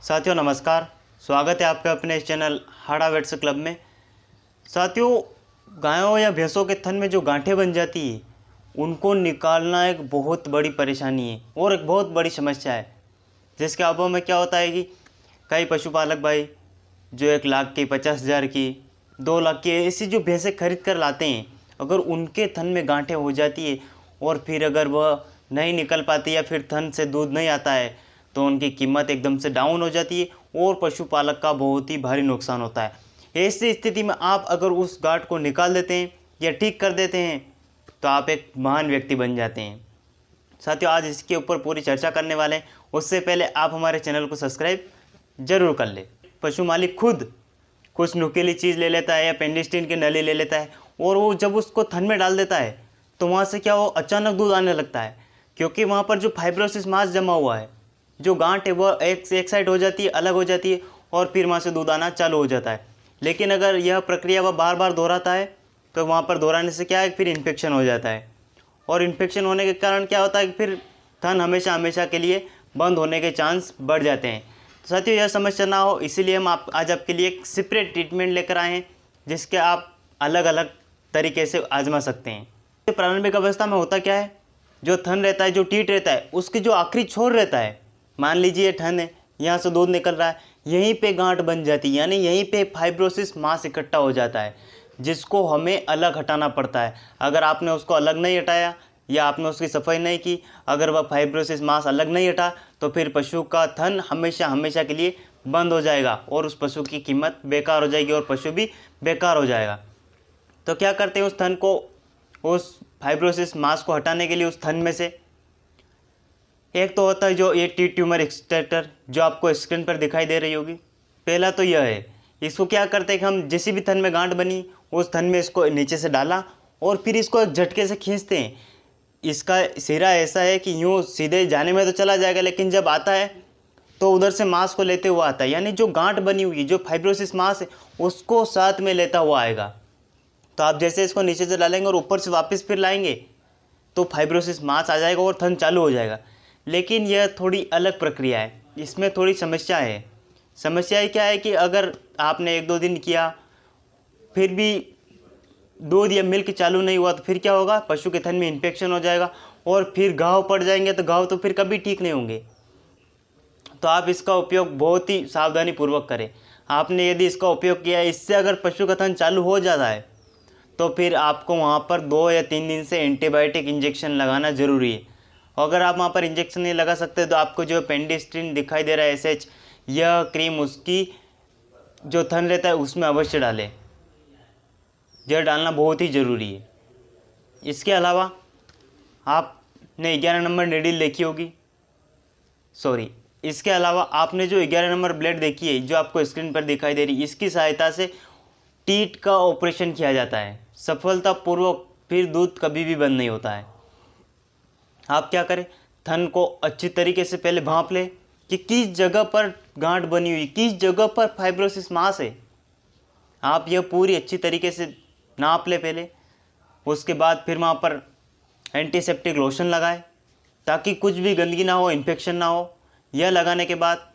साथियों नमस्कार, स्वागत है आपके अपने इस चैनल हाड़ा वेट्स क्लब में। साथियों, गायों या भैंसों के थन में जो गांठें बन जाती है उनको निकालना एक बहुत बड़ी परेशानी है और एक बहुत बड़ी समस्या है। जिसके अभाव में क्या होता है कि कई पशुपालक भाई जो 1 लाख की, 50,000 की, 2 लाख की ऐसी जो भैंसें खरीद कर लाते हैं, अगर उनके थन में गांठें हो जाती है और फिर अगर वह नहीं निकल पाती या फिर थन से दूध नहीं आता है तो उनकी कीमत एकदम से डाउन हो जाती है और पशुपालक का बहुत ही भारी नुकसान होता है। ऐसी स्थिति में आप अगर उस गांठ को निकाल देते हैं या ठीक कर देते हैं तो आप एक महान व्यक्ति बन जाते हैं। साथियों, आज इसके ऊपर पूरी चर्चा करने वाले हैं। उससे पहले आप हमारे चैनल को सब्सक्राइब जरूर कर ले। पशु मालिक खुद कुछ नुकीली चीज़ ले लेता है या पेंडिस्टीन की नली ले लेता है और वो जब उसको थन में डाल देता है तो वहाँ से क्या, वो अचानक दूध आने लगता है, क्योंकि वहाँ पर जो फाइब्रोसिस मास जमा हुआ है, जो गांठ है वो एक साइड हो जाती है, अलग हो जाती है और फिर वहाँ से दूध आना चालू हो जाता है। लेकिन अगर यह प्रक्रिया वह बार बार दोहराता है तो वहाँ पर दोहराने से क्या है, फिर इन्फेक्शन हो जाता है और इन्फेक्शन होने के कारण क्या होता है कि फिर थन हमेशा हमेशा के लिए बंद होने के चांस बढ़ जाते हैं। तो साथियों, यह समस्या ना हो इसीलिए हम आज आपके लिए एक सेपरेट ट्रीटमेंट लेकर आए हैं जिसके आप अलग अलग तरीके से आजमा सकते हैं। तो प्रारंभिक अवस्था में होता क्या है, जो थन रहता है, जो टीट रहता है, उसके जो आखिरी छोर रहता है, मान लीजिए थन है, यहाँ से दूध निकल रहा है, यहीं पे गांठ बन जाती है, यानी यहीं पे फाइब्रोसिस मास इकट्ठा हो जाता है जिसको हमें अलग हटाना पड़ता है। अगर आपने उसको अलग नहीं हटाया या आपने उसकी सफाई नहीं की, अगर वह फाइब्रोसिस मास अलग नहीं हटा तो फिर पशु का थन हमेशा हमेशा के लिए बंद हो जाएगा और उस पशु की कीमत बेकार हो जाएगी और पशु भी बेकार हो जाएगा। तो क्या करते हैं, उस थन को, उस फाइब्रोसिस मास को हटाने के लिए उस थन में से एक तो होता है जो ये टी ट्यूमर एक्सट्रैक्टर जो आपको स्क्रीन पर दिखाई दे रही होगी। पहला तो यह है, इसको क्या करते हैं कि हम जिस भी थन में गांठ बनी उस थन में इसको नीचे से डाला और फिर इसको एक झटके से खींचते हैं। इसका सिरा ऐसा है कि यूँ सीधे जाने में तो चला जाएगा, लेकिन जब आता है तो उधर से मांस को लेते हुआ आता है, यानी जो गांठ बनी हुई जो फाइब्रोसिस मांस है उसको साथ में लेता हुआ आएगा। तो आप जैसे इसको नीचे से डालेंगे और ऊपर से वापस फिर लाएंगे तो फाइब्रोसिस मांस आ जाएगा और थन चालू हो जाएगा। लेकिन यह थोड़ी अलग प्रक्रिया है, इसमें थोड़ी समस्या है। समस्या क्या है कि अगर आपने 1-2 दिन किया फिर भी दूध या मिल्क चालू नहीं हुआ तो फिर क्या होगा, पशु के थन में इन्फेक्शन हो जाएगा और फिर घाव पड़ जाएंगे, तो घाव तो फिर कभी ठीक नहीं होंगे। तो आप इसका उपयोग बहुत ही सावधानी पूर्वक करें। आपने यदि इसका उपयोग किया, इससे अगर पशु का थन चालू हो जाता है तो फिर आपको वहाँ पर 2 या 3 दिन से एंटीबायोटिक इंजेक्शन लगाना ज़रूरी है। अगर आप वहाँ पर इंजेक्शन नहीं लगा सकते तो आपको जो पेंडिस्ट्रीन दिखाई दे रहा है SH, यह क्रीम उसकी जो थन रहता है उसमें अवश्य डालें। यह डालना बहुत ही ज़रूरी है। इसके अलावा आपने 11 नंबर नीडल देखी होगी, इसके अलावा आपने जो 11 नंबर ब्लेड देखी है जो आपको स्क्रीन पर दिखाई दे रही है, इसकी सहायता से टीट का ऑपरेशन किया जाता है सफलतापूर्वक। फिर दूध कभी भी बंद नहीं होता है। आप क्या करें, थन को अच्छी तरीके से पहले भांप ले कि किस जगह पर गांठ बनी हुई, किस जगह पर फाइब्रोसिस मास है। आप यह पूरी अच्छी तरीके से नाप ले पहले। उसके बाद फिर वहाँ पर एंटीसेप्टिक लोशन लगाए ताकि कुछ भी गंदगी ना हो, इन्फेक्शन ना हो। यह लगाने के बाद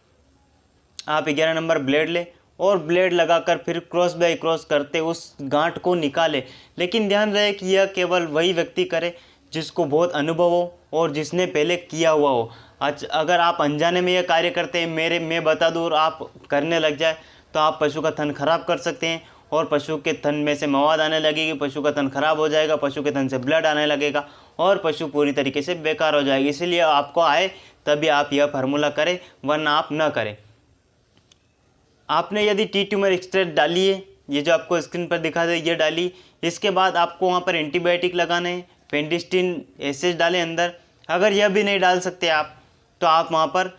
आप 11 नंबर ब्लेड ले और ब्लेड लगाकर फिर क्रॉस बाय क्रॉस करते उस गांठ को निकाले। लेकिन ध्यान रहे कि यह केवल वही व्यक्ति करे जिसको बहुत अनुभव हो और जिसने पहले किया हुआ हो। अगर आप अनजाने में यह कार्य करते हैं, मैं बता दूँ और आप करने लग जाए तो आप पशु का थन खराब कर सकते हैं और पशु के थन में से मवाद आने लगेगी, पशु का थन खराब हो जाएगा, पशु के थन से ब्लड आने लगेगा और पशु पूरी तरीके से बेकार हो जाएगी। इसलिए आपको आए तभी आप यह फार्मूला करें, वरना आप न करें। आपने यदि टी ट्यूमर एक्सट्रैक्ट डाली है, ये जो आपको स्क्रीन पर दिखा दे, ये डाली, इसके बाद आपको वहाँ पर एंटीबायोटिक लगाने हैं, पेंडिस्टीन SH डालें अंदर। अगर यह भी नहीं डाल सकते आप तो आप वहाँ पर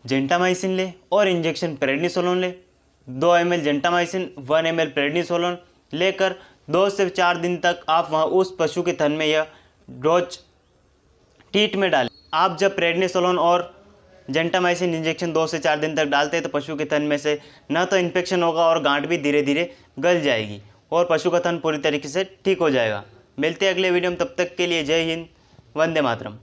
जेंटामाइसिन लें और इंजेक्शन प्रेडनिसोलोन लें। 2 ml जेंटामाइसिन, 1 ml प्रेडनिसोलोन लेकर 2 से 4 दिन तक आप वहाँ उस पशु के थन में यह डोज टीट में डालें। आप जब प्रेडनिसोलोन और जेंटामाइसिन इंजेक्शन 2 से 4 दिन तक डालते हैं तो पशु के थन में से न तो इन्फेक्शन होगा और गांठ भी धीरे धीरे गल जाएगी और पशु का थन पूरी तरीके से ठीक हो जाएगा। मिलते हैं अगले वीडियो में, तब तक के लिए जय हिंद, वंदे मातरम।